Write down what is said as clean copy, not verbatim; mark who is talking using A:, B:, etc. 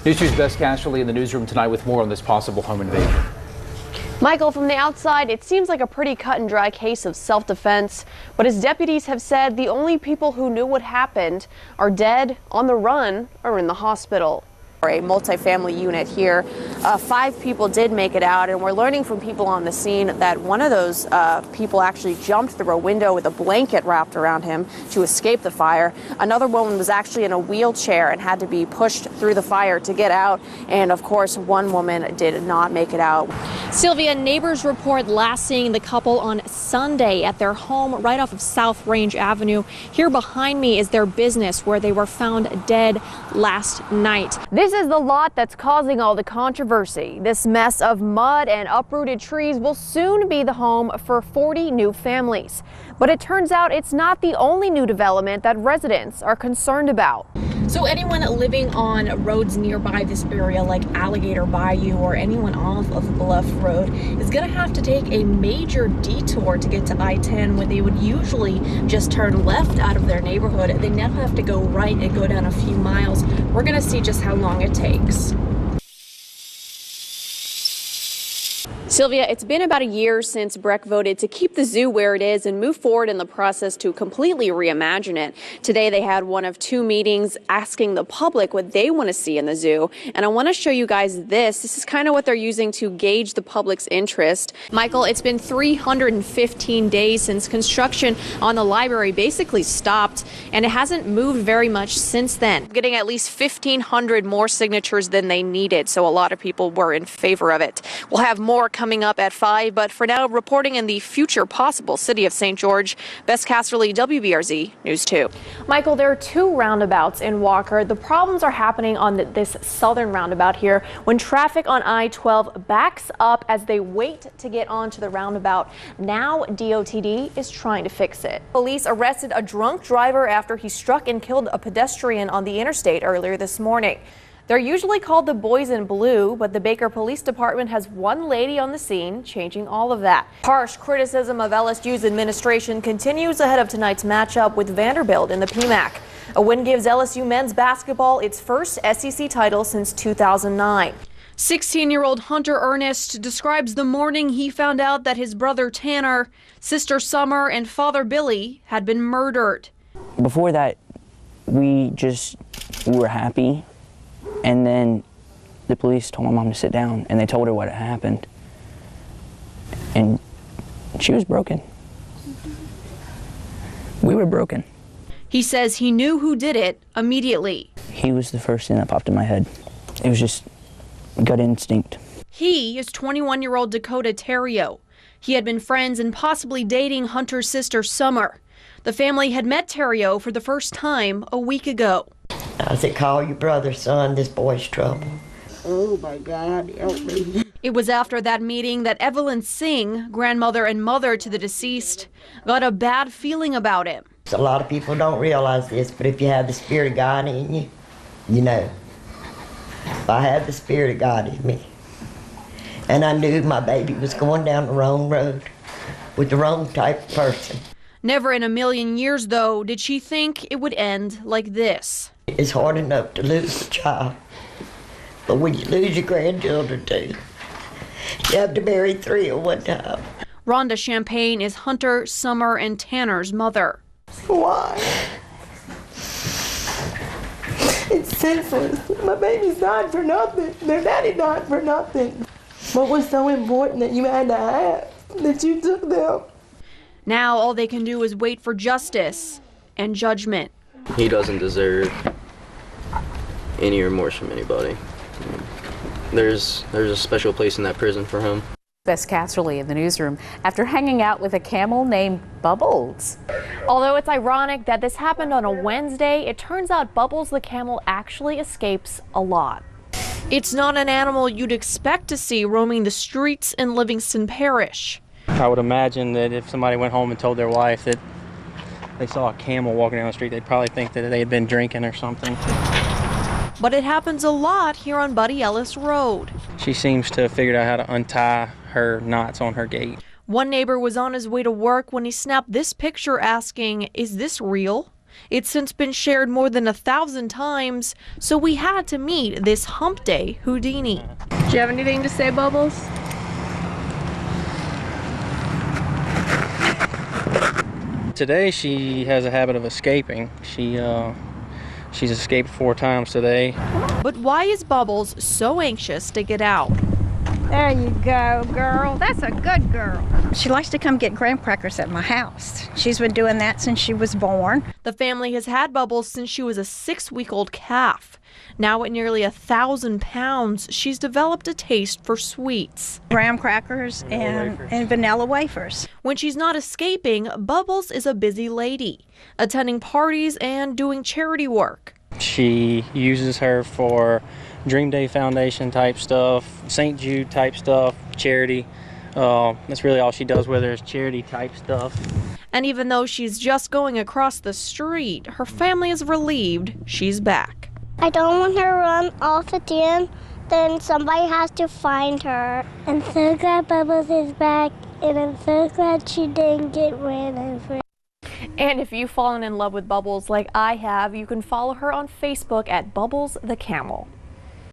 A: News 2's Bess Casserleigh in the newsroom tonight with more on this possible home invasion.
B: Michael, from the outside, it seems like a pretty cut and dry case of self-defense, but as deputies have said, the only people who knew what happened are dead, on the run, or in the hospital. A multifamily unit here. 5 people did make it out, and we're learning from people on the scene that one of those people actually jumped through a window with a blanket wrapped around him to escape the fire. Another woman was actually in a wheelchair and had to be pushed through the fire to get out, and of course one woman did not make it out.
C: Sylvia, neighbors report last seeing the couple on Sunday at their home right off of South Range Avenue. Here behind me is their business where they were found dead last night.
B: This is the lot that's causing all the controversy. This mess of mud and uprooted trees will soon be the home for 40 new families. But it turns out it's not the only new development that residents are concerned about.
C: So anyone living on roads nearby this area like Alligator Bayou or anyone off of Bluff Road is going to have to take a major detour to get to I-10 when they would usually just turn left out of their neighborhood. They now have to go right and go down a few miles. We're going to see just how long it takes. Sylvia, it's been about a year since Breck voted to keep the zoo where it is and move forward in the process to completely reimagine it. Today they had one of 2 meetings asking the public what they want to see in the zoo. And I want to show you guys this. This is kind of what they're using to gauge the public's interest. Michael, it's been 315 days since construction on the library basically stopped, and it hasn't moved very much since then. Getting at least 1,500 more signatures than they needed, so a lot of people were in favor of it. We'll have more coming up at 5, but for now, reporting in the future possible city of St. George, Bess Casserleigh, WBRZ News 2.
B: Michael, there are 2 roundabouts in Walker. The problems are happening on this southern roundabout here when traffic on I-12 backs up as they wait to get onto the roundabout. Now DOTD is trying to fix it. Police arrested a drunk driver after he struck and killed a pedestrian on the interstate earlier this morning. They're usually called the Boys in Blue, but the Baker Police Department has 1 lady on the scene, changing all of that. Harsh criticism of LSU's administration continues ahead of tonight's matchup with Vanderbilt in the PMAC. A win gives LSU men's basketball its first SEC title since 2009.
C: 16-year-old Hunter Ernest describes the morning he found out that his brother Tanner, sister Summer, and father Billy had been murdered.
D: Before that, we were happy. And then the police told my mom to sit down, and they told her what had happened. And she was broken. We were broken.
C: He says he knew who did it immediately.
D: He was the first thing that popped in my head. It was just gut instinct.
C: He is 21-year-old Dakota Terrio. He had been friends and possibly dating Hunter's sister Summer. The family had met Terrio for the first time a week ago.
E: I said, call your brother, son, this boy's trouble.
F: Oh my God, help me.
C: It was after that meeting that Evelyn Singh, grandmother and mother to the deceased, got a bad feeling about him.
E: A lot of people don't realize this, but if you have the Spirit of God in you, you know. If I had the Spirit of God in me, and I knew my baby was going down the wrong road with the wrong type of person.
C: Never in a million years, though, did she think it would end like this.
E: It's hard enough to lose a child, but when you lose your grandchildren too, you have to bury 3 at one time.
C: Rhonda Champagne is Hunter, Summer, and Tanner's mother.
F: Why? It's senseless. My babies died for nothing. Their daddy died for nothing. What was so important that you had to have, that you took them?
C: Now all they can do is wait for justice and judgment.
G: He doesn't deserve any remorse from anybody. There's a special place in that prison for him.
H: Bess Casserleigh in the newsroom after hanging out with a camel named Bubbles.
B: Although it's ironic that this happened on a Wednesday, it turns out Bubbles the camel actually escapes a lot.
C: It's not an animal you'd expect to see roaming the streets in Livingston Parish.
I: I would imagine that if somebody went home and told their wife that they saw a camel walking down the street, they'd probably think that they had been drinking or something.
C: But it happens a lot here on Buddy Ellis Road.
I: She seems to have figured out how to untie her knots on her gate.
C: One neighbor was on his way to work when he snapped this picture asking, "Is this real?"
B: It's since been shared more than 1,000 times, so we had to meet this hump day Houdini.
C: Do you have anything to say, Bubbles?
I: Today she has a habit of escaping. She's escaped 4 times today.
B: But why is Bubbles so anxious to get out?
J: There you go, girl. That's a good girl. She likes to come get graham crackers at my house. She's been doing that since she was born.
B: The family has had Bubbles since she was a 6-week-old calf. Now at nearly 1,000 pounds, she's developed a taste for sweets.
J: Graham crackers and vanilla wafers.
B: When she's not escaping, Bubbles is a busy lady, attending parties and doing charity work.
I: She uses her for Dream Day Foundation type stuff, St. Jude type stuff, charity. That's really all she does with her is charity type stuff.
B: And even though she's just going across the street, her family is relieved she's back.
K: I don't want her to run off again, then somebody has to find her. I'm so glad Bubbles is back, and I'm so glad she didn't get ran over.
B: And if you've fallen in love with Bubbles like I have, you can follow her on Facebook at Bubbles the Camel.